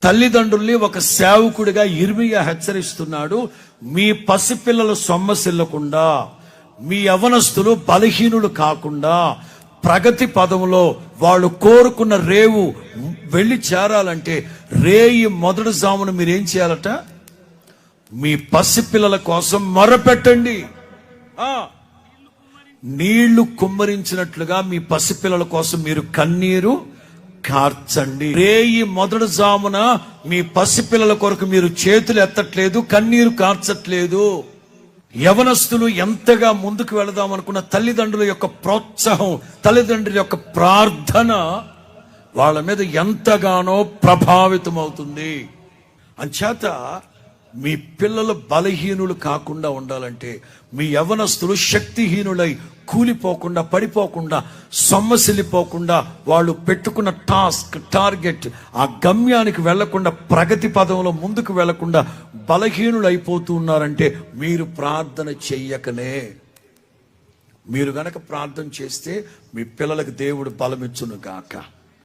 తల్లిదండ్రుల్ని ఒక సేవకుడిగా యిర్మీయా హెచ్చరిస్తున్నాడు. మీ పసిపిల్లలు సొమ్మసిల్లకుండా, మీ యవనస్తులు బలహీనులు కాకుండా, ప్రగతి పదంలో వాళ్ళు కోరుకున్న రేవు వెళ్ళి చేరాలంటే రేయి మొదటి జామున మీరేం చేయాలట? మీ పసిపిల్లల కోసం మొరపెట్టండి. నీళ్లు కుమ్మరించినట్లుగా మీ పసిపిల్లల కోసం మీరు కన్నీరు కార్చండి. రేయి మొదటి జామున మీ పసిపిల్లల కొరకు మీరు చేతులు ఎత్తట్లేదు, కన్నీరు కార్చట్లేదు. యవనస్తులు ఎంతగా ముందుకు వెళదాం అనుకున్న తల్లిదండ్రుల యొక్క ప్రోత్సాహం, తల్లిదండ్రుల యొక్క ప్రార్థన వాళ్ళ మీద ఎంతగానో ప్రభావితం అవుతుంది. అంచేత మీ పిల్లలు బలహీనులు కాకుండా ఉండాలంటే, మీ యవనస్తులు శక్తిహీనులై కూలిపోకుండా, పడిపోకుండా, సొమ్మసిల్లిపోకుండా, వాళ్ళు పెట్టుకున్న టార్గెట్ ఆ గమ్యానికి వెళ్లకుండా, ప్రగతి పదంలో ముందుకు వెళ్లకుండా బలహీనులు అయిపోతూ ఉన్నారంటే మీరు ప్రార్థన చెయ్యకనే. మీరు గనక ప్రార్థన చేస్తే మీ పిల్లలకు దేవుడు బలమిచ్చును గాక.